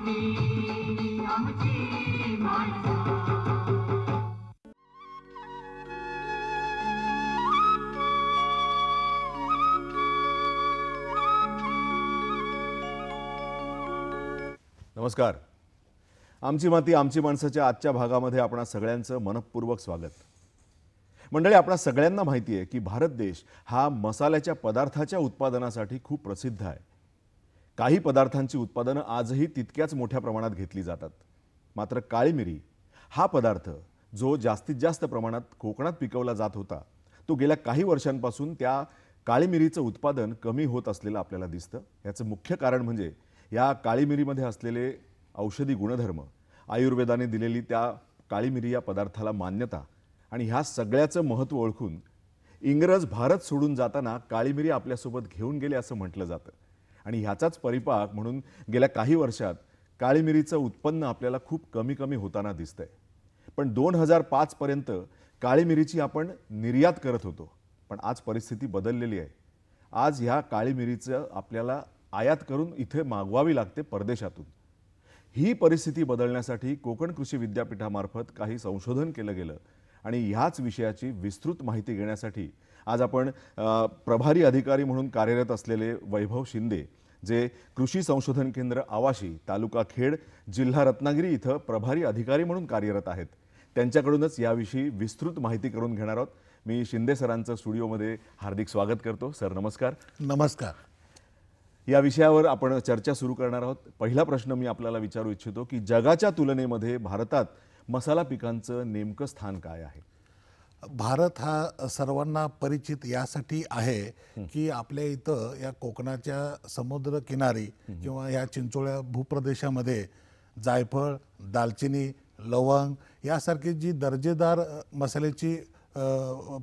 आमची माणसं. नमस्कार. आमची माती आमची माणसाच्या आजच्या भागामध्ये आपणा सगळ्यांचं मनपूर्वक स्वागत. मंडळी, आपणा सगळ्यांना माहिती आहे की भारत देश हा मसाल्याच्या पदार्थाच्या उत्पादनासाठी खूप प्रसिद्ध आहे. काही पदार्थांची उत्पादनं आजही तितक्याच मोठ्या प्रमाणात घेतली जातात. मात्र काळी मिरी हा पदार्थ जो जास्तीत जास्त प्रमाणात कोकणात पिकवला जात होता, तो गेल्या काही वर्षांपासून त्या काळी मिरीचं उत्पादन कमी होत असलेलं आपल्याला दिसतं. याचं मुख्य कारण म्हणजे या काळी मिरीमध्ये असलेले औषधी गुणधर्म, आयुर्वेदाने दिलेली त्या काळी मिरी या पदार्थाला मान्यता आणि ह्या सगळ्याचं महत्त्व ओळखून इंग्रज भारत सोडून जाताना काळी मिरी आपल्यासोबत घेऊन गेले असं म्हटलं जातं. आणि ह्याचाच परिपाक म्हणून गेल्या काही वर्षात काळी मिरीचं उत्पन्न आपल्याला खूप कमी कमी होताना दिसतंय. पण 2005 पर्यंत काळी मिरीची आपण निर्यात करत होतो. पण आज परिस्थिती बदललेली आहे. आज ह्या काळी मिरीचं आपल्याला आयात करून इथे मागवावी लागते परदेशातून. ही परिस्थिती बदलण्यासाठी कोकण कृषी विद्यापीठामार्फत काही संशोधन केलं गेलं आणि ह्याच विषयाची विस्तृत माहिती घेण्यासाठी आज आपण प्रभारी अधिकारी म्हणून कार्यरत असलेले वैभव शिंदे, जे कृषी संशोधन केंद्र आवाशी, तालुका खेड, जिल्हा रत्नागिरी इथं प्रभारी अधिकारी म्हणून कार्यरत आहेत, त्यांच्याकडूनच याविषयी विस्तृत माहिती करून घेणार आहोत. मी शिंदे सरांचं स्टुडिओमध्ये हार्दिक स्वागत करतो. सर नमस्कार. नमस्कार. या विषयावर आपण चर्चा सुरू करणार आहोत. पहिला प्रश्न मी आपल्याला विचारू इच्छितो की जगाच्या तुलनेमध्ये भारतात मसाला पिकांचं नेमकं स्थान काय आहे? भारत हा सर्वांना परिचित यासाठी आहे की आपल्या इथं या कोकणाच्या समुद्र किनारी किंवा या चिंचोळ्या भूप्रदेशामध्ये जायफळ, दालचिनी, लवंग यासारखी जी दर्जेदार मसाल्याची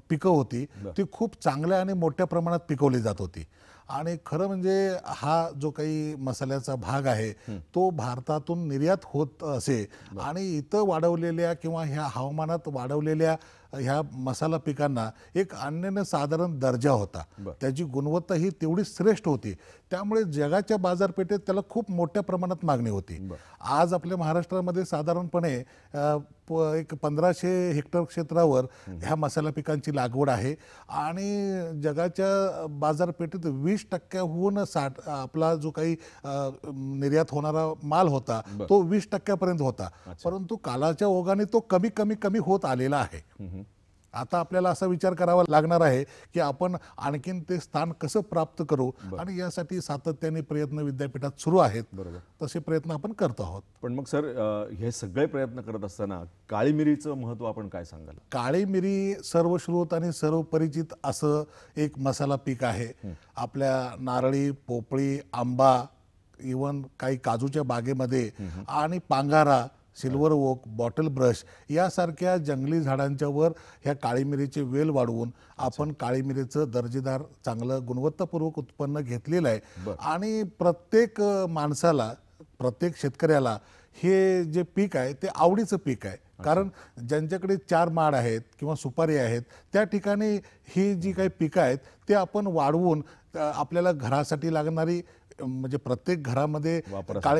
पिकं होती ती खूप चांगल्या आणि मोठ्या प्रमाणात पिकवली जात होती. आणि खरं म्हणजे हा जो काही मसाल्याचा भाग आहे तो भारतातून निर्यात होत असे आणि इथं वाढवलेल्या किंवा ह्या हवामानात वाढवलेल्या ह्या मसाला पिकांना एक अनन्यसाधारण दर्जा होता. त्याची गुणवत्ता ही तेवढी श्रेष्ठ होती. त्यामुळे जगाच्या बाजारपेठेत त्याला खूप मोठ्या प्रमाणात मागणी होती. आज आपल्या महाराष्ट्रामध्ये साधारणपणे एक 1500 हेक्टर क्षेत्रावर ह्या मसाला पिकांची लागवड आहे आणि जगाच्या बाजारपेठेत 20% 60 आपला जो काही निर्यात होणारा माल होता तो 20% होता. परंतु कालाच्या ओघाने तो कमी होत आलेला आहे. आता आपल्याला असा विचार करावा लागणार आहे की आपण आणखीन ते स्थान कसं प्राप्त करू आणि यासाठी सातत्याने प्रयत्न विद्यापीठात सुरू आहेत. तसे प्रयत्न आपण करत आहोत. पण मग सर, हे सगळे प्रयत्न करत असताना काळी मिरीचं महत्त्व आपण काय सांगाल? काळी मिरी सर्वश्रुत आणि सर्व परिचित असं एक मसाला पीक आहे. आपल्या नारळी, पोपळी, आंबा, इवन काही काजूच्या बागेमध्ये आणि पांगारा, सिल्वर ओक, बॉटल ब्रश यासारख्या जंगली झाडांच्या वर ह्या काळी मिरीचे वेल वाढवून आपण काळी मिरीचं दर्जेदार चांगलं गुणवत्तापूर्वक उत्पन्न घेतलेलं आहे. आणि प्रत्येक माणसाला, प्रत्येक शेतकऱ्याला हे जे पीक आहे ते आवडीचं पीक आहे. कारण ज्यांच्याकडे 4 माड आहेत किंवा सुपारी आहेत त्या ठिकाणी ही जी काही पिकं आहेत ते आपण वाढवून आपल्याला घरासाठी लागणारी, म्हणजे प्रत्येक घरामध्ये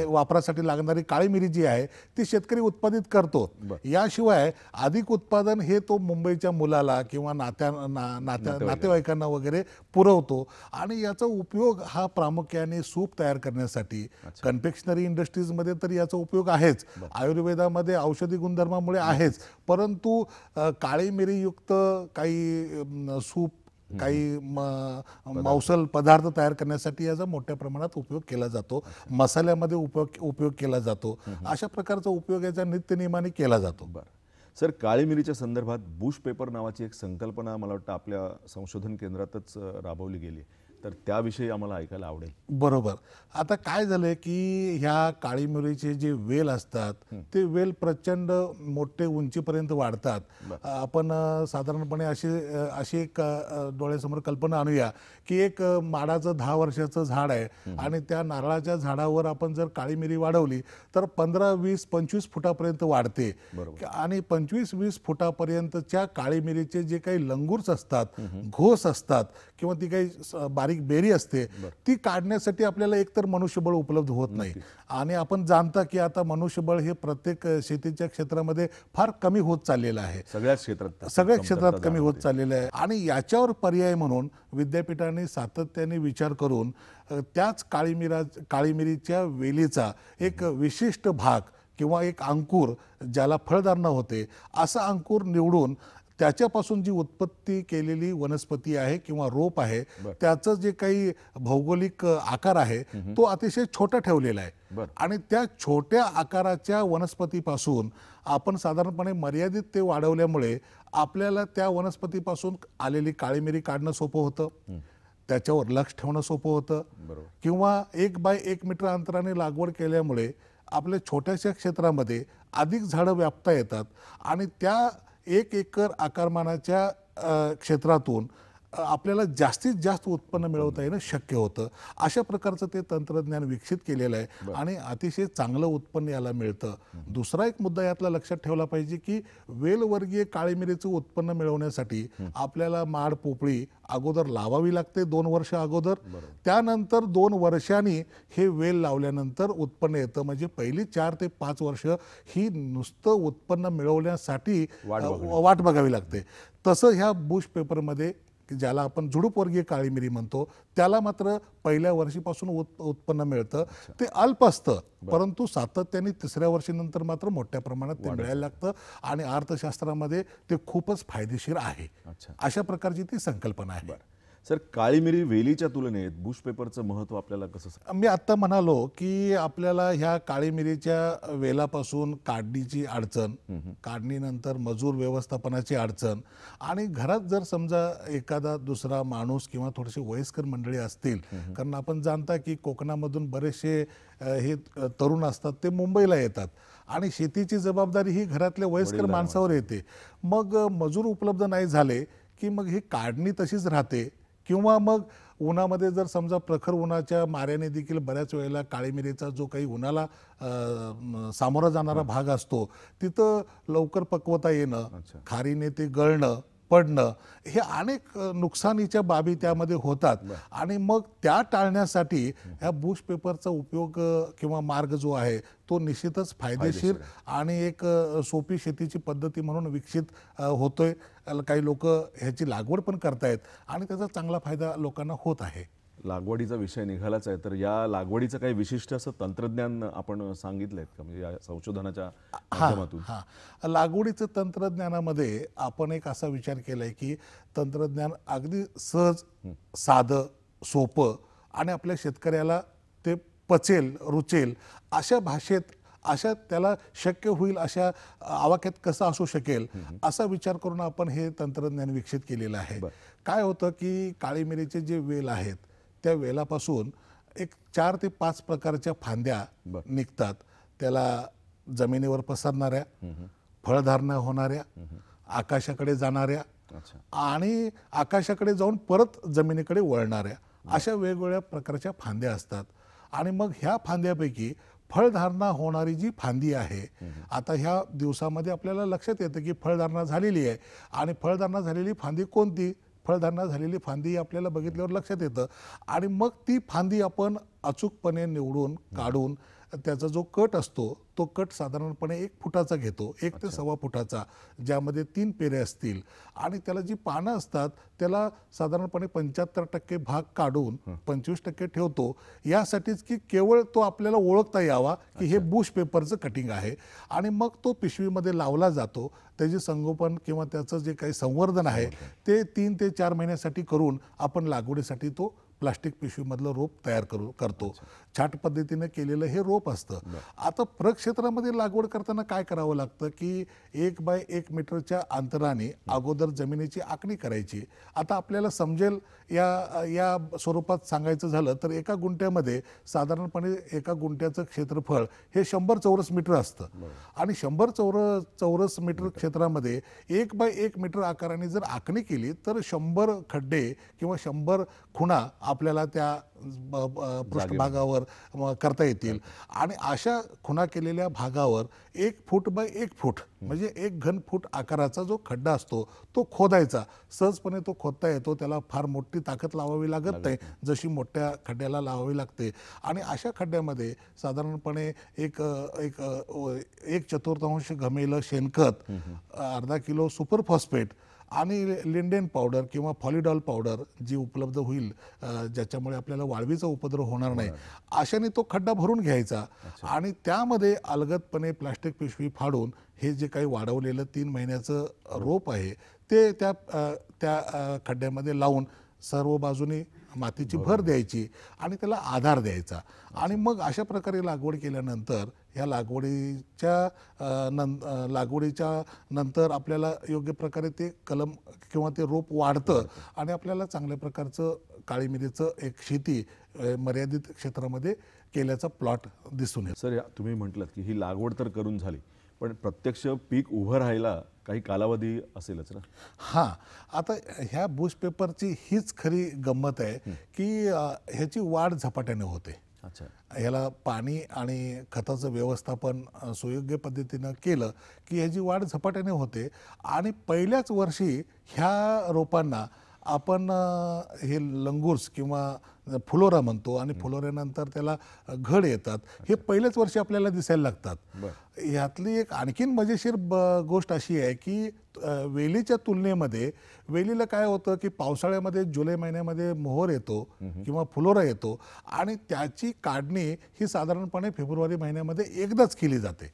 वापरासाठी लागणारी काळी मिरी जी आहे ती शेतकरी उत्पादित करतो. याशिवाय अधिक उत्पादन हे तो मुंबईच्या मुलाला किंवा नातेवाईकांना वगैरे पुरवतो. आणि याचा उपयोग हा प्रामुख्याने सूप तयार करण्यासाठी, कन्फेक्शनरी इंडस्ट्रीजमध्ये तर याचा उपयोग आहेच, आयुर्वेदामध्ये औषधी गुणधर्मामुळे आहेच, परंतु काळी मिरीयुक्त काही सूप, काही मौसल पदार्थ तयार करण्यासाठी याचा मोठ्या प्रमाणात उपयोग केला जातो. मसाल्यामध्ये उपयोग केला जातो. अशा प्रकारचा उपयोग याचा नित्यनेमाने केला जातो. सर, काळी मिरीच्या संदर्भात बुश पेपर नावाची एक संकल्पना मला वाटतं आपल्या संशोधन केंद्रातच राबवली गेली, तर त्याविषयी आम्हाला ऐकायला आवडेल. बरोबर. आता काय झालंय की ह्या काळी मिरीचे जे वेल असतात ते वेल प्रचंड मोठे उंचीपर्यंत वाढतात. आपण साधारणपणे अशी एक डोळ्यासमोर कल्पना आणूया की एक माडाचं 10 वर्षाचं झाड आहे आणि त्या नारळाच्या झाडावर आपण जर काळी मिरी वाढवली तर 15, 20, 25 फुटापर्यंत वाढते. आणि 25-20 फुटापर्यंतच्या काळी मिरीचे जे काही लंगूर्स असतात, घोस असतात किंवा ती काही बारीक बेरी असते ती काढण्यासाठी आपल्याला एकतर मनुष्यबळ उपलब्ध होत नाही आणि आपण जाणता की आता मनुष्यबळ हे प्रत्येक शेतीच्या क्षेत्रामध्ये फार कमी होत चाललेलं आहे. सगळ्या क्षेत्रात कमी होत चाललेलं आहे आणि याच्यावर पर्याय म्हणून विद्यापीठाने सातत्याने विचार करून त्याच काळी मिरीच्या वेलीचा एक विशिष्ट भाग किंवा एक अंकुर ज्याला फळधारणा होते असा अंकुर निवडून त्याच्यापासून जी उत्पत्ती केलेली वनस्पती आहे किंवा रोप आहे त्याचं जे काही भौगोलिक आकार आहे तो अतिशय छोटा ठेवलेला आहे आणि त्या छोट्या आकाराच्या वनस्पतीपासून आपण साधारणपणे मर्यादित ते वाढवल्यामुळे आपल्याला त्या वनस्पतीपासून आलेली काळी मिरी काढणं सोपं होतं, त्याच्यावर लक्ष ठेवणं सोपं होतं किंवा 1 बाय 1 मीटर अंतराने लागवड केल्यामुळे आपल्या छोट्याशा क्षेत्रामध्ये अधिक झाडं व्यापता येतात आणि त्या 1 एकर आकारमानाच्या क्षेत्रातून आपल्याला जास्तीत जास्त उत्पन्न मिळवता येणं शक्य होतं. अशा प्रकारचं ते तंत्रज्ञान विकसित केलेलं आहे आणि अतिशय चांगलं उत्पन्न याला मिळतं. दुसरा एक मुद्दा यातला लक्षात ठेवला पाहिजे की वेलवर्गीय काळी मिरीचं उत्पन्न मिळवण्यासाठी आपल्याला माड पोपळी अगोदर लावावी लागते 2 वर्ष अगोदर, त्यानंतर 2 वर्षांनी हे वेल लावल्यानंतर उत्पन्न येतं. म्हणजे पहिली 4 ते 5 वर्ष ही नुसतं उत्पन्न मिळवण्यासाठी वाट बघावी लागते. तसं ह्या बुश पेपरमध्ये ज्याला आपण झुडूपवर्गीय काळी मिरी म्हणतो त्याला मात्र पहिल्या वर्षीपासून उत्पन्न मिळतं. ते अल्प असतं परंतु सातत्याने 3ऱ्या वर्षीनंतर मात्र मोठ्या प्रमाणात ते मिळायला लागतं आणि अर्थशास्त्रामध्ये ते खूपच फायदेशीर आहे. अशा प्रकारची ती संकल्पना आहे. सर, काळी मिरी वेलीच्या तुलनेत बुश पेपरचं महत्व आपल्याला कसं? मी आत्ता म्हणालो की आपल्याला ह्या काळी मिरीच्या वेलापासून काढणीची अडचण, काढणीनंतर मजूर व्यवस्थापनाची अडचण आणि घरात जर समजा एखादा दुसरा माणूस किंवा थोडेसे वयस्कर मंडळी असतील, कारण आपण जाणता की कोकणामधून बरेचसे हे तरुण असतात ते मुंबईला येतात आणि शेतीची जबाबदारी ही घरातल्या वयस्कर माणसावर येते. मग मजूर उपलब्ध नाही झाले की मग ही काढणी तशीच राहते किंवा मग उन्हामध्ये जर समजा प्रखर उन्हाच्या माऱ्याने देखील बऱ्याच वेळेला काळी मिरीचा जो काही उन्हाला सामोरा जाणारा भाग असतो तिथं लवकर पक्वता येणं, खारीने ते गळणं, पडणं, हे अनेक नुकसानीच्या बाबी त्यामध्ये होतात आणि मग त्या टाळण्यासाठी ह्या बुश पेपरचा उपयोग किंवा मार्ग जो आहे तो निश्चितच फायदेशीर आणि एक सोपी शेतीची पद्धती म्हणून विकसित होतोय. काही लोक ह्याची लागवड पण करतायत आणि त्याचा चांगला फायदा लोकांना होत आहे. लागवडीचा विषय निघालाच आहे तर या लागवडीचं काही विशिष्ट असं तंत्रज्ञान आपण सांगितलंय का, म्हणजे या संशोधनाच्या माध्यमातून? लागवडीचं तंत्रज्ञानामध्ये आपण एक असा विचार केलाय की तंत्रज्ञान अगदी सहज, साधं, सोपं आणि आपल्या शेतकऱ्याला ते पचेल, रुचेल अशा भाषेत, अशा त्याला शक्य होईल अशा आवाक्यात कसं असू शकेल असा विचार करून आपण हे तंत्रज्ञान विकसित केलेलं आहे. काय होतं की काळी मिरीचे जे वेल आहेत त्या वेलापासून एक 4 ते 5 प्रकारच्या फांद्या निघतात. त्याला जमिनीवर पसरणाऱ्या, फळधारणा होणाऱ्या, आकाशाकडे जाणाऱ्या आणि आकाशाकडे जाऊन परत जमिनीकडे वळणाऱ्या अशा वेगवेगळ्या प्रकारच्या फांद्या असतात. आणि मग ह्या फांद्यापैकी फळधारणा होणारी जी फांदी आहे, आता ह्या दिवसामध्ये आपल्याला लक्षात येतं की फळधारणा झालेली आहे आणि फळधारणा झालेली फांदी कोणती? फळधारणा झालेली फांदी आपल्याला बघितल्यावर लक्षात येतं आणि मग ती फांदी आपण अचूकपणे निवडून काढून त्याचा जो कट असतो तो कट साधारणपणे 1 फुटाचा घेतो, 1 ते 1.25 फुटाचा, ज्यामध्ये 3 पेरे असतील आणि त्याला जी पानं असतात त्याला साधारणपणे 75% भाग काढून 25% ठेवतो, यासाठीच की केवळ तो आपल्याला ओळखता यावा की हे बुश पेपरचं कटिंग आहे. आणि मग तो पिशवीमध्ये लावला जातो. त्याचे संगोपन किंवा त्याचं जे काही संवर्धन आहे ते 3 ते 4 महिन्यासाठी करून आपण लागवडीसाठी तो प्लास्टिक पिशवीमधलं रोप तयार करतो. छाट पद्धतीने केलेलं हे रोप असतं. आता प्रक्षेत्रामध्ये लागवड करताना काय करावं लागतं की 1 बाय 1 मीटरच्या अंतराने अगोदर जमिनीची आखणी करायची. आता आपल्याला समजेल या स्वरूपात सांगायचं झालं तर एका गुंठ्यामध्ये साधारणपणे एका गुंठ्याचं क्षेत्रफळ हे 100 चौरस मीटर असतं आणि 100 चौरस मीटर क्षेत्रामध्ये 1 बाय 1 मीटर आकाराने जर आखणी केली तर 100 खड्डे किंवा 100 खुणा आपल्याला त्या पृष्ठभागावर करता येतील. आणि अशा खुणा केलेल्या भागावर 1 फूट बाय 1 फूट म्हणजे 1 घनफूट आकाराचा जो खड्डा असतो तो खोदायचा. सहजपणे तो खोदता येतो, त्याला फार मोठी ताकद लावावी लागत नाही जशी मोठ्या खड्ड्याला लावावी लागते. आणि अशा खड्ड्यामध्ये साधारणपणे एक एक 1/4 घमेलं शेणखत, अर्धा किलो सुपर फॉस्फेट आणि लिंडेन पावडर किंवा पॉलिडॉल पावडर जी उपलब्ध होईल, ज्याच्यामुळे आपल्याला वाळवीचा उपद्रव होणार नाही, अशाने तो खड्डा भरून घ्यायचा. आणि त्यामध्ये अलगदपणे प्लास्टिक पिशवी फाडून हे जे काही वाढवलेलं 3 महिन्याचं रोप आहे ते त्या खड्ड्यामध्ये लावून सर्व बाजूने मातीची भर द्यायची आणि त्याला आधार द्यायचा. आणि मग अशा प्रकारे लागवड केल्यानंतर ह्या लागवडीच्या नंतर आपल्याला योग्य प्रकारे ते कलम किंवा ते रोप वाढतं आणि आपल्याला चांगल्या प्रकारचं काळी मिरीचं एक शेती मर्यादित क्षेत्रामध्ये केल्याचा प्लॉट दिसून येतो. सर, तुम्ही म्हटलं की ही लागवड तर करून झाली, पण प्रत्यक्ष पीक उभं राहायला काही कालावधी असेलच ना? हां, आता ह्या बुश पेपरची हीच खरी गंमत आहे की ह्याची वाढ झपाट्याने होते. अच्छा. ह्याला पाणी आणि खताचं व्यवस्थापन सुयोग्य पद्धतीनं केलं की ह्याची वाढ झपाट्याने होते. आणि पहिल्याच वर्षी ह्या रोपांना आपण हे लंगूर्स किंवा फुलोरा म्हणतो आणि फुलोऱ्यानंतर त्याला घड येतात. हे पहिल्याच वर्षी आपल्याला दिसायला लागतात. ह्यातली एक आणखीन मजेशीर गोष्ट अशी आहे की वेलीच्या तुलनेमध्ये वेलीला काय होतं की पावसाळ्यामध्ये जुलै महिन्यामध्ये मोहर येतो किंवा फुलोरा येतो आणि त्याची काढणी ही साधारणपणे फेब्रुवारी महिन्यामध्ये एकदाच केली जाते.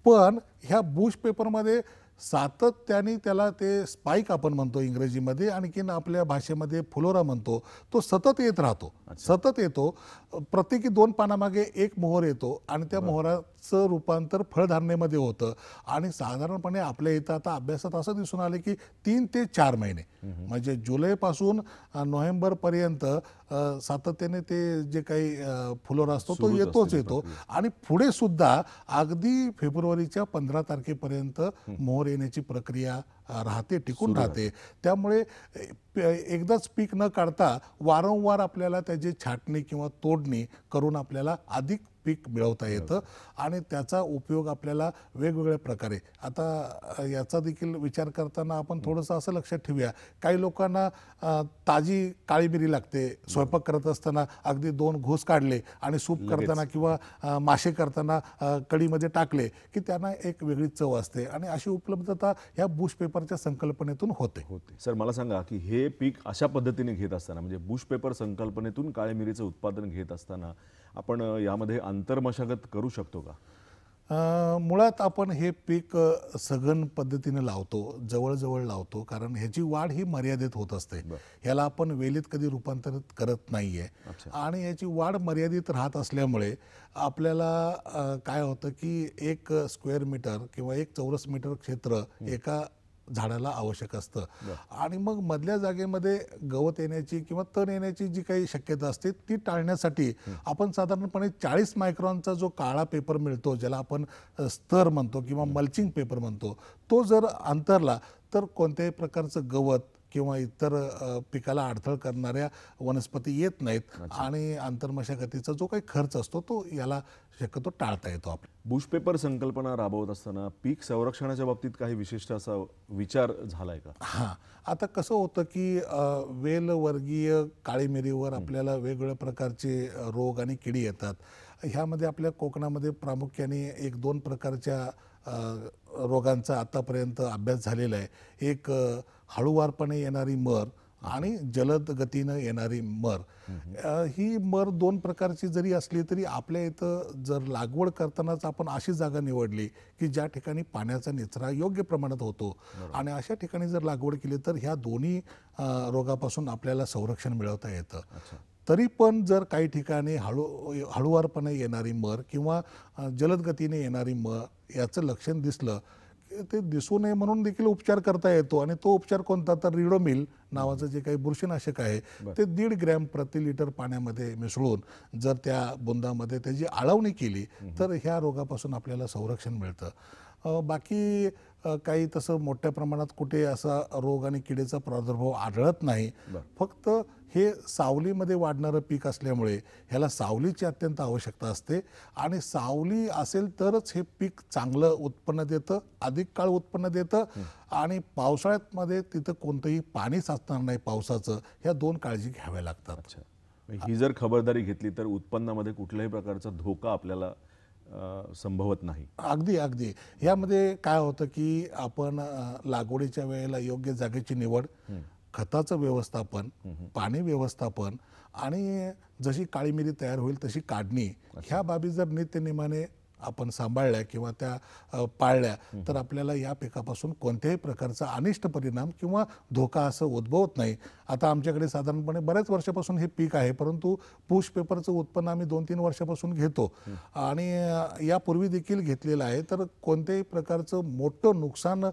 पण ह्या बुश पेपरमध्ये सातत्याने त्याला ते स्पाइक आपण म्हणतो इंग्रजीमध्ये, आणखीन आपल्या भाषेमध्ये फुलोरा म्हणतो, तो सतत येत राहतो. सतत येतो. प्रत्येकी 2 पानामागे 1 मोहर येतो आणि त्या मोहराचं रूपांतर फळधारणेमध्ये होतं. आणि साधारणपणे आपल्या इथं आता अभ्यासात असं दिसून आलं की 3 ते 4 महिने म्हणजे जुलैपासून नोव्हेंबरपर्यंत सातत्याने ते जे काही फुलोरा असतो तो येतोच येतो. आणि पुढे सुद्धा अगदी फेब्रुवारीच्या 15 तारखेपर्यंत मोहर येण्याची प्रक्रिया राहते, टिकून राहते. त्यामुळे एकदाच पीक न काढता वारंवार आपल्याला त्याची छाटणी किंवा तोडणी करून आपल्याला अधिक पीक मिळवता येतं. आणि त्याचा उपयोग आपल्याला वेगवेगळ्या प्रकारे, आता याचा देखील विचार करताना आपण थोडंसं असं लक्षात ठेवूया, काही लोकांना ताजी काळी मिरी लागते. स्वयंपाक करत असताना अगदी 2 घोस काढले आणि सूप करताना किंवा मासे करताना कढीमध्ये टाकले की त्यांना एक वेगळी चव असते. आणि अशी उपलब्धता ह्या बुश पेपरच्या संकल्पनेतून होते. सर, मला सांगा की हे पीक अशा पद्धतीने घेत असताना, म्हणजे बुश पेपर संकल्पनेतून काळी मिरीचं उत्पादन घेत असताना आपण यामध्ये आंतरमशागत करू शकतो का? मुळात आपण हे पीक सघन पद्धतीने लावतो, जवळजवळ लावतो, कारण ह्याची वाढ ही मर्यादित होत असते. ह्याला आपण वेलीत कधी रूपांतरित करत नाहीये. आणि याची वाढ मर्यादित राहत असल्यामुळे आपल्याला काय होतं की 1 स्क्वेअर मीटर किंवा 1 चौरस मीटर क्षेत्र एका झाडाला आवश्यक असतं. आणि मग मधल्या जागेमध्ये गवत येण्याची किंवा तण येण्याची जी काही शक्यता असते ती टाळण्यासाठी आपण साधारणपणे 40 मायक्रॉनचा जो काळा पेपर मिळतो, ज्याला आपण स्तर म्हणतो किंवा मल्चिंग पेपर म्हणतो, तो जर अंतरला तर कोणत्याही प्रकारचं गवत किंवा इतर पिकाला अडथळ करणाऱ्या वनस्पती येत नाहीत. आणि आंतरमशागतीचा जो काही खर्च असतो तो याला शक्यतो टाळता येतो. बुश पेपर संकल्पना राबवत असताना पीक संरक्षणाच्या बाबतीत काही विशिष्ट असा विचार झालाय का? हां, आता कसं होतं की वेलवर्गीय काळी मिरीवर आपल्याला वेगवेगळ्या प्रकारचे रोग आणि किडी येतात. ह्यामध्ये आपल्या कोकणामध्ये प्रामुख्याने 1-2 प्रकारच्या रोगांचा आतापर्यंत अभ्यास झालेला आहे. एक हळूवारपणे येणारी मर आणि जलद गतीनं येणारी मर. ही मर 2 प्रकारची जरी असली तरी आपल्या इथं जर लागवड करतानाच आपण अशी जागा निवडली की ज्या ठिकाणी पाण्याचा निचरा योग्य प्रमाणात होतो आणि अशा ठिकाणी जर लागवड केली तर ह्या दोन्ही रोगापासून आपल्याला संरक्षण मिळवता येतं. तरी पण जर काही ठिकाणी हळूवारपणे येणारी मर किंवा जलद गतीने येणारी मर याचं लक्षण दिसलं, ते दिसू नये म्हणून देखील उपचार करता येतो. आणि तो उपचार कोणता, तर रिडोमिल नावाचं जे काही बुरशीनाशक आहे ते 1.5 ग्रॅम प्रति लिटर पाण्यामध्ये मिसळून जर त्या बुंदामध्ये त्याची आळवणी केली तर ह्या रोगापासून आपल्याला संरक्षण मिळतं. बाकी काही तसं मोठ्या प्रमाणात कुठे असा रोग आणि किडीचा प्रादुर्भाव आढळत नाही. फक्त हे सावलीमध्ये वाढणारं पीक असल्यामुळे ह्याला सावलीची अत्यंत आवश्यकता असते आणि सावली असेल तरच हे पीक चांगलं उत्पन्न देतं, अधिक काळ उत्पन्न देतं आणि पावसाळ्यामध्ये तिथं कोणतंही पाणी साचणार नाही पावसाचं. ह्या 2 काळजी घ्याव्या लागतात. अच्छा, ही जर खबरदारी घेतली तर उत्पन्नामध्ये कुठल्याही प्रकारचा धोका आपल्याला संभवत नाही. अगदी अगदी यामध्ये काय होतं की आपण लागवडीच्या वेळेला योग्य जागेची निवड, खताचं व्यवस्थापन, पाणी व्यवस्थापन आणि जशी काळी मिरी तयार होईल तशी काढणी, ह्या बाबी जर नित्यनेमाने आपण सांभाळल्या किंवा त्या पाळल्या तर आपल्याला या पिकापासून कोणत्याही प्रकारचा अनिष्ट परिणाम किंवा धोका असं उद्भवत नाही. आता आमच्याकडे साधारणपणे बऱ्याच वर्षापासून हे पीक आहे, परंतु पुश पेपरचं उत्पन्न आम्ही 2-3 वर्षापासून घेतो आणि यापूर्वी देखील घेतलेलं आहे. तर कोणत्याही प्रकारचं मोठं नुकसान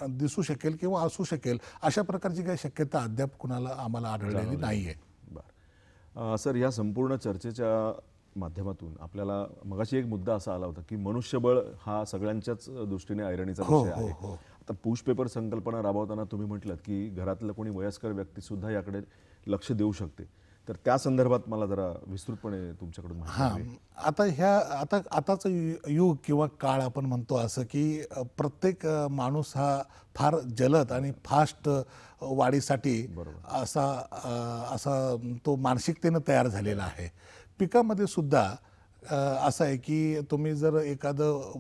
दिसू शकेल किंवा असू शकेल अशा प्रकारची काही शक्यता अद्याप कुणाला आम्हाला आढळलेली नाही आहे. बरं सर, या संपूर्ण चर्चेच्या माध्यमातून आपल्याला मगाशी एक मुद्दा असा आला होता की मनुष्यबळ हा सगळ्यांच्याच दृष्टीने ऐरणीचा विषय आहे. आता पुश पेपर संकल्पना राबवताना तुम्ही म्हटलं की घरातलं कोणी वयस्कर व्यक्ती सुद्धा याकडे लक्ष देऊ शकते, तर त्या संदर्भात मला जरा विस्तृतपणे तुमच्याकडून माहिती हवी. आता आताचं युग किंवा काळ आपण म्हणतो असं की प्रत्येक माणूस हा फार जलद आणि फास्ट वाढीसाठी असा तो मानसिकतेनं तयार झालेला आहे. पिकामध्ये सुद्धा असं आहे की तुम्ही जर एखादं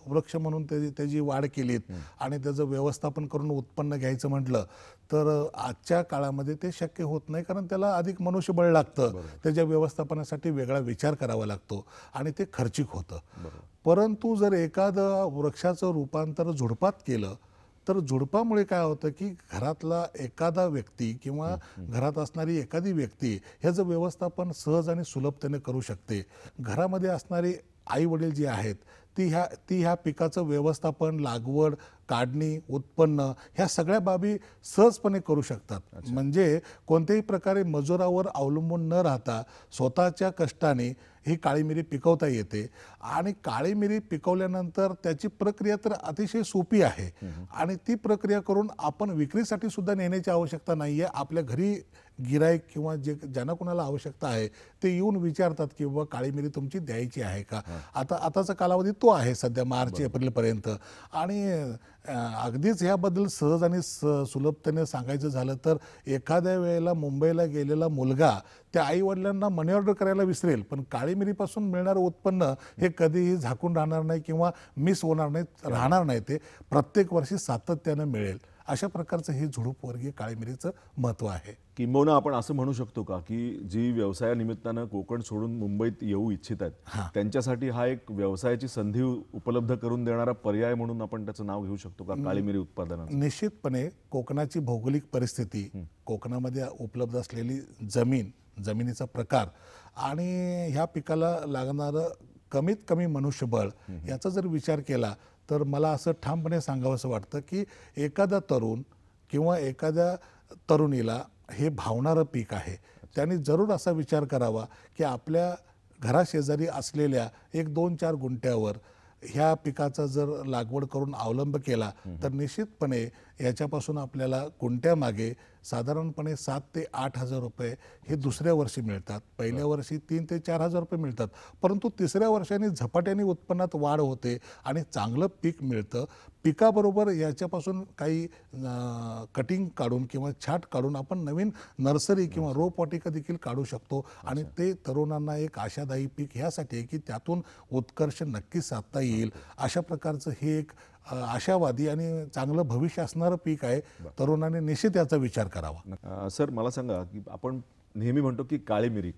वृक्ष म्हणून त्याची वाढ केलीत आणि त्याचं व्यवस्थापन करून उत्पन्न घ्यायचं म्हटलं तर आजच्या काळामध्ये ते शक्य होत नाही, कारण त्याला अधिक मनुष्यबळ लागतं, त्याच्या व्यवस्थापनासाठी वेगळा विचार करावा लागतो आणि ते खर्चिक होतं. परंतु जर एखादं वृक्षाचं रूपांतर झुडपात केलं तर झुडपामुळे काय होतं की घरातला एखादा व्यक्ती किंवा घरात असणारी एखादी व्यक्ती ह्याचं व्यवस्थापन सहज आणि सुलभतेने करू शकते. घरामध्ये असणारी आई वडील जी आहेत ती ह्या पिकाचं व्यवस्थापन, लागवड, काढणी, उत्पन्न ह्या सगळ्या बाबी सहजपणे करू शकतात. म्हणजे कोणत्याही प्रकारे मजुरावर अवलंबून न राहता स्वतःच्या कष्टाने ही काळी मिरी पिकवता येते आणि काळी मिरी पिकवल्यानंतर त्याची प्रक्रिया तर अतिशय सोपी आहे आणि ती प्रक्रिया करून आपण विक्रीसाठी सुद्धा नेण्याची आवश्यकता नाही आहे. आपल्या घरी गिराईक किंवा ज्यांना कोणाला आवश्यकता आहे ते येऊन विचारतात की बाबा काळी मिरी तुमची द्यायची आहे का. आताचा कालावधी तो आहे सध्या मार्च एप्रिलपर्यंत आणि अगदीच ह्याबद्दल सहज आणि सुलभतेने सांगायचं झालं तर एखाद्या वेळेला मुंबईला गेलेला मुलगा त्या आई वडिलांना मनी ऑर्डर करायला विसरेल, पण काळी मिरीपासून मिळणारं उत्पन्न हे कधीही झाकून राहणार नाही किंवा मिस राहणार नाही. ते प्रत्येक वर्षी सातत्यानं मिळेल. अशा प्रकारचं हे झुडूपवर्गीय काळी मिरीचं महत्त्व आहे. किंबहुना आपण असं म्हणू शकतो का की जी व्यवसायानिमित्तानं कोकण सोडून मुंबईत येऊ इच्छित आहेत त्यांच्यासाठी हा एक व्यवसायाची संधी उपलब्ध करून देणारा पर्याय म्हणून आपण त्याचं नाव घेऊ शकतो का काळी मिरी उत्पादनाचं? निश्चितपणे कोकणाची भौगोलिक परिस्थिती, कोकणामध्ये उपलब्ध असलेली जमिनीचा प्रकार आणि ह्या पिकाला लागणारं कमीत कमी मनुष्यबळ याचा जर विचार केला तर मला असं ठामपणे सांगावंसं वाटतं की एखादा तरुण किंवा एखाद्या तरुणीला हे भावणारं पीक आहे. त्यांनी जरूर असा विचार करावा की आपल्या घराशेजारी असलेल्या 1-2-4 गुंठ्यावर ह्या पिकाचा जर लागवड करून अवलंब केला तर निश्चितपणे याच्यापासून आपल्याला गुंठ्यामागे साधारणपणे 7,000 ते 8,000 रुपये हे दुसऱ्या वर्षी मिळतात. पहिल्या वर्षी 3,000 ते 4,000 रुपये मिळतात, परंतु तिसऱ्या वर्षाने झपाट्याने उत्पन्नात वाढ होते आणि चांगलं पीक मिळतं. पिकाबरोबर याच्यापासून काही कटिंग काढून किंवा छाट काढून आपण नवीन नर्सरी किंवा रोपवाटिका देखील काढू शकतो आणि ते तरुणांना एक आशादायी पीक ह्यासाठी आहे की त्यातून उत्कर्ष नक्कीच साधता येईल. अशा प्रकारचं हे एक आशावादी आणि चांगलं भविष्य असणारं पीक आहे. तरुणांनी निश्चित याचा विचार करावा. सर, मला सांगा की आपण नेहमी म्हणतो की काळी मिरी,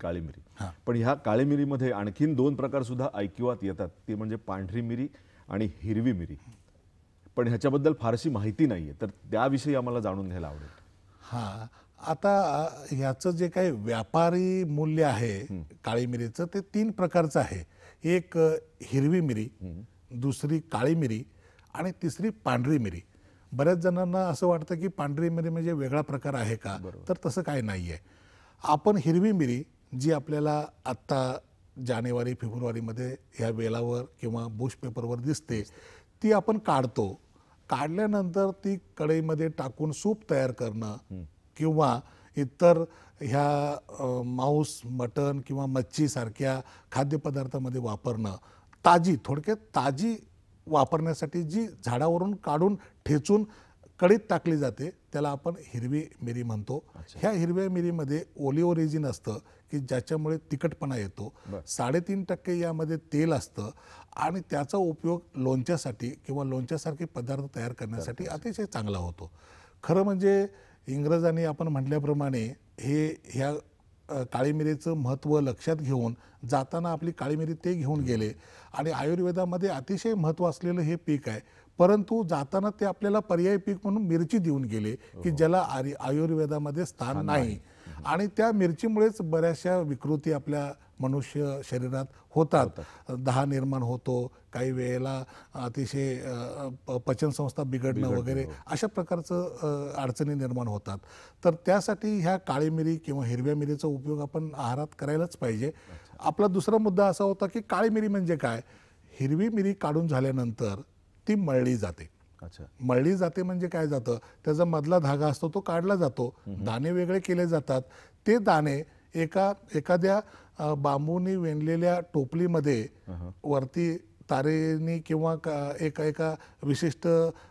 पण ह्या काळी मिरीमध्ये आणखीन 2 प्रकार सुद्धा ऐकिवात येतात, ते म्हणजे पांढरी मिरी आणि हिरवी मिरी. पण ह्याच्याबद्दल फारशी माहिती नाहीये, तर त्याविषयी आम्हाला जाणून घ्यायला आवडेल. आता ह्याचं जे काही व्यापारी मूल्य आहे काळी मिरीचं ते 3 प्रकारचं आहे. एक हिरवी मिरी, दुसरी काळी मिरी आणि तिसरी पांढरी मिरी. बऱ्याच जणांना असं वाटतं की पांढरी मिरी म्हणजे वेगळा प्रकार आहे का, तर तसं काही नाही आहे. आपण हिरवी मिरी जी आपल्याला आत्ता जानेवारी फेब्रुवारीमध्ये ह्या वेलावर किंवा बुश पेपरवर दिसते ती आपण काढतो. काढल्यानंतर ती कढईमध्ये टाकून सूप तयार करणं किंवा इतर ह्या मांस, मटण किंवा मच्छी सारख्या खाद्यपदार्थामध्ये वापरणं, थोडक्यात ताजी वापरण्यासाठी जी झाडावरून काढून ठेचून कढईत टाकली जाते त्याला आपण हिरवी मिरी म्हणतो. ह्या हिरव्या मिरीमध्ये ओलिओरेजिन असतं की ज्याच्यामुळे तिखटपणा येतो. 3.5% यामध्ये तेल असतं आणि त्याचा उपयोग लोणच्यासाठी किंवा लोणच्यासारखे पदार्थ तयार करण्यासाठी अतिशय चांगला होतो. खरं म्हणजे इंग्रजांनी आपण म्हटल्याप्रमाणे ह्या काळी मिरीचं महत्त्व लक्षात घेऊन जाताना आपली काळी मिरी ते घेऊन गेले आणि आयुर्वेदामध्ये अतिशय महत्त्व असलेलं हे पीक आहे. परंतु जाताना ते आपल्याला पर्यायी पीक म्हणून मिरची देऊन गेले की ज्याला आयुर्वेदामध्ये स्थान नाही. आणि त्या मिरचीमुळेच बऱ्याचशा विकृती आपल्या मनुष्य शरीरात होतात. दाह निर्माण होतो, काही वेळेला अतिशय पचनसंस्था बिघडणं वगैरे अशा प्रकारचं अडचणी निर्माण होतात. तर त्यासाठी ह्या काळी मिरी किंवा हिरव्या मिरीचा उपयोग आपण आहारात करायलाच पाहिजे. आपला दुसरा मुद्दा असा होता की काळी मिरी म्हणजे काय. हिरवी मिरी काढून झाल्यानंतर ती मळली जाते. मळली जाते म्हणजे काय जातं, त्याचा मधला धागा असतो तो काढला जातो, दाणे वेगळे केले जातात. ते दाणे एखाद्या बांबूनी वेणलेल्या टोपलीमध्ये वरती तारेनी किंवा एका विशिष्ट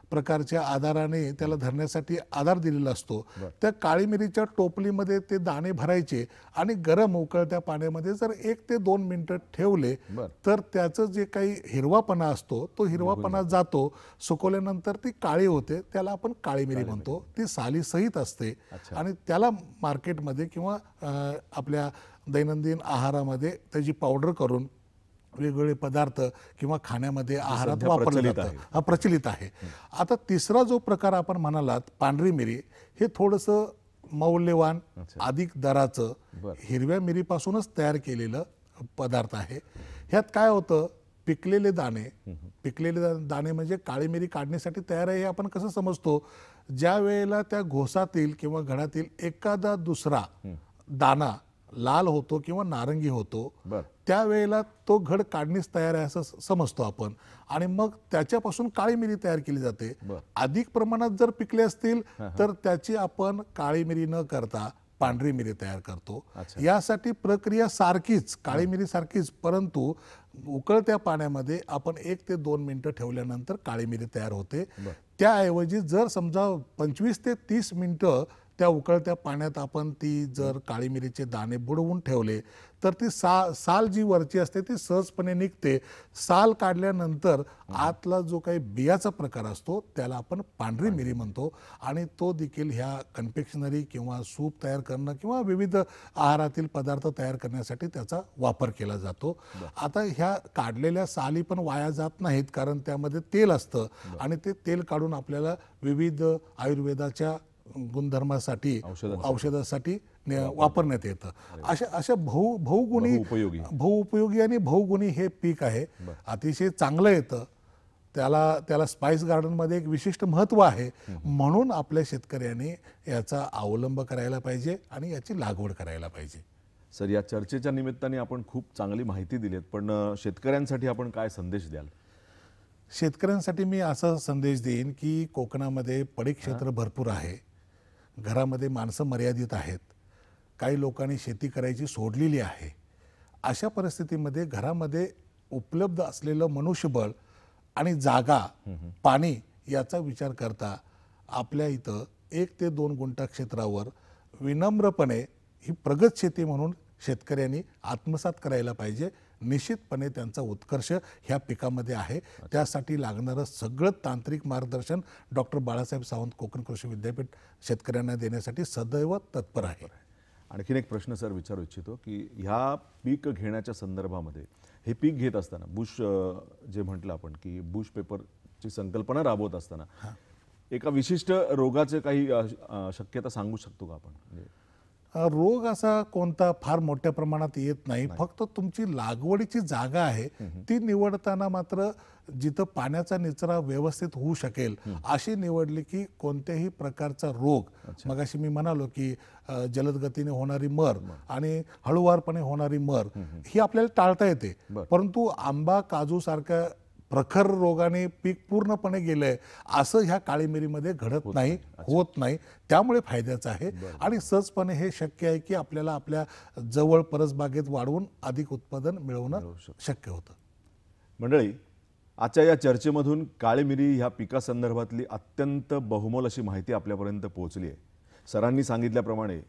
प्रकारच्या आधाराने त्याला धरण्यासाठी आधार दिलेला असतो. त्या काळी मिरीच्या टोपलीमध्ये ते दाणे भरायचे आणि गरम उकळत्या पाण्यामध्ये जर 1 ते 2 मिनिटं ठेवले तर त्याचं जे काही हिरवापणा असतो तो हिरवापणा जातो. सुकवल्यानंतर ती काळी होते, त्याला आपण काळी मिरी म्हणतो. ती सालीसहित असते आणि त्याला मार्केटमध्ये किंवा आपल्या दैनंदिन आहारामध्ये त्याची पावडर करून वेगवेगळे पदार्थ किंवा खाण्यामध्ये आहारात वापरले जातं. हा प्रचलित आहे. आता तिसरा जो प्रकार आपण म्हणालात पांढरी मिरी, हे थोडंसं मौल्यवान, अधिक दराचं, हिरव्या मिरीपासूनच तयार केलेलं पदार्थ आहे. ह्यात काय होतं, पिकलेले दाणे म्हणजे काळी मिरी काढण्यासाठी तयार आहे हे आपण कसं समजतो. ज्या वेळेला त्या घोसातील किंवा घडातील एखादा दुसरा दाणा लाल होतो किंवा नारंगी होतो, त्यावेळेला तो घड काढणीस तयार आहे असं समजतो आपण आणि मग त्याच्यापासून काळी मिरी तयार केली जाते. अधिक प्रमाणात जर पिकले असतील तर त्याची आपण काळी मिरी न करता पांढरी मिरी तयार करतो. यासाठी प्रक्रिया सारखीच, काळी मिरी सारखीच, परंतु उकळत्या पाण्यामध्ये आपण 1 ते 2 मिनिटं ठेवल्यानंतर काळी मिरी तयार होते. त्याऐवजी जर समजा 25 ते 30 मिनिटं त्या उकळत्या पाण्यात आपण ती जर काळी मिरीचे दाणे बुडवून ठेवले तर ती साल जी वरची असते ती सहजपणे निघते. साल काढल्यानंतर आतला जो काही बियाचा प्रकार असतो त्याला आपण पांढरी मिरी म्हणतो आणि तो देखील ह्या कन्फेक्शनरी किंवा सूप तयार करणं किंवा विविध आहारातील पदार्थ तयार करण्यासाठी त्याचा वापर केला जातो. आता ह्या काढलेल्या साली पण वाया जात नाहीत, कारण त्यामध्ये तेल असतं आणि ते तेल काढून आपल्याला विविध आयुर्वेदाच्या गुणधर्मासाठी, औषधासाठी वापरण्यात येतं. अशा बहुउपयोगी आणि बहुगुणी हे पीक आहे. अतिशय चांगलं येतं. त्याला स्पाइस गार्डनमध्ये एक विशिष्ट महत्त्व आहे. म्हणून आपल्या शेतकऱ्यांनी याचा अवलंब करायला पाहिजे आणि याची लागवड करायला पाहिजे. सर, या चर्चेच्या निमित्ताने आपण खूप चांगली माहिती दिलीत, पण शेतकऱ्यांसाठी आपण काय संदेश द्याल? शेतकऱ्यांसाठी मी असा संदेश देईन की कोकणामध्ये पडीक क्षेत्र भरपूर आहे. घरामध्ये माणसं मर्यादित आहेत. काही लोकांनी शेती करायची सोडलेली आहे. अशा परिस्थितीमध्ये घरामध्ये उपलब्ध असलेलं मनुष्यबळ आणि जागा, पाणी याचा विचार करता आपल्या इथं 1 ते 2 गुंठा क्षेत्रावर विनम्रपणे ही प्रगत शेती म्हणून शेतकऱ्यांनी आत्मसात करायला पाहिजे. निश्चितपणे त्यांचा उत्कर्ष ह्या पिकामध्ये आहे. त्यासाठी लागणारं सगळं तांत्रिक मार्गदर्शन डॉक्टर बाळासाहेब सावंत कोकण कृषी विद्यापीठ शेतकऱ्यांना देण्यासाठी सदैव तत्पर आहे. आणखीन एक प्रश्न सर विचारू इच्छितो की ह्या पीक घेण्याच्या संदर्भामध्ये हे पीक घेत असताना बुश जे म्हटलं आपण की बुश पेपरची संकल्पना राबवत असताना एका विशिष्ट रोगाचे काही शक्यता सांगू शकतो का आपण? म्हणजे रोग असा कोणता फार मोठ्या प्रमाणात येत नाही. फक्त तुमची लागवडीची जागा आहे ती निवडताना मात्र जिथं पाण्याचा निचरा व्यवस्थित होऊ शकेल अशी निवडली की कोणत्याही प्रकारचा रोग, मगाशी मी म्हणालो की जलद गतीने होणारी मर आणि हळूवारपणे होणारी मर ही आपल्याला टाळता येते. परंतु आंबा, काजू सारख्या प्रखर रोगाने पीक पूर्णपणे गेलंय असं ह्या काळी मिरीमध्ये घडत नाही, होत नाही. त्यामुळे फायद्याचं आहे आणि सहजपणे हे शक्य आहे की आपल्याला आपल्या जवळ परसबागेत वाढवून अधिक उत्पादन मिळवणं शक्य होतं. मंडळी, आजच्या या चर्चेमधून काळी मिरी ह्या पिकासंदर्भातली अत्यंत बहुमोल अशी माहिती आपल्यापर्यंत पोहोचली आहे. सरांनी सांगितल्याप्रमाणे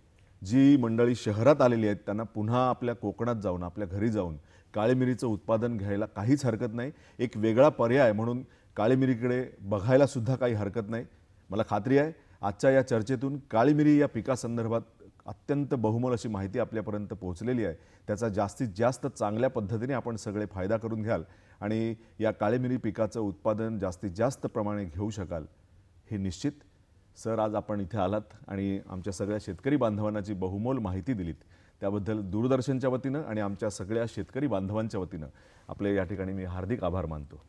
जी मंडळी शहरात आलेली आहेत त्यांना पुन्हा आपल्या कोकणात जाऊन, आपल्या घरी जाऊन काळी मिरीचं उत्पादन घ्यायला काहीच हरकत नाही. एक वेगळा पर्याय म्हणून काळी मिरीकडे बघायला सुद्धा काही हरकत नाही. मला खात्री आहे आजच्या या चर्चेतून काळी मिरी या पिकासंदर्भात अत्यंत बहुमोल अशी माहिती आपल्यापर्यंत पोहोचलेली आहे. त्याचा जास्तीत जास्त चांगल्या पद्धतीने आपण सगळे फायदा करून घ्याल आणि या काळी मिरी पिकाचं उत्पादन जास्तीत जास्त प्रमाणे घेऊ शकाल हे निश्चित. सर, आज आपण इथे आलात आणि आमच्या सगळ्या शेतकरी बांधवांना जी बहुमोल माहिती दिलीत त्याबद्दल दूरदर्शनच्या वतीनं आणि आमच्या सगळ्या शेतकरी बांधवांच्या वतीनं आपले या ठिकाणी मी हार्दिक आभार मानतो.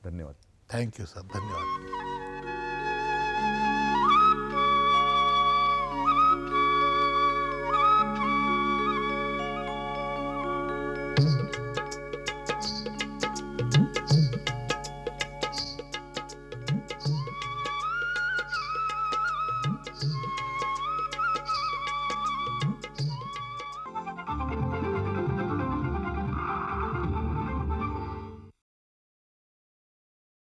धन्यवाद. थँक्यू सर, धन्यवाद.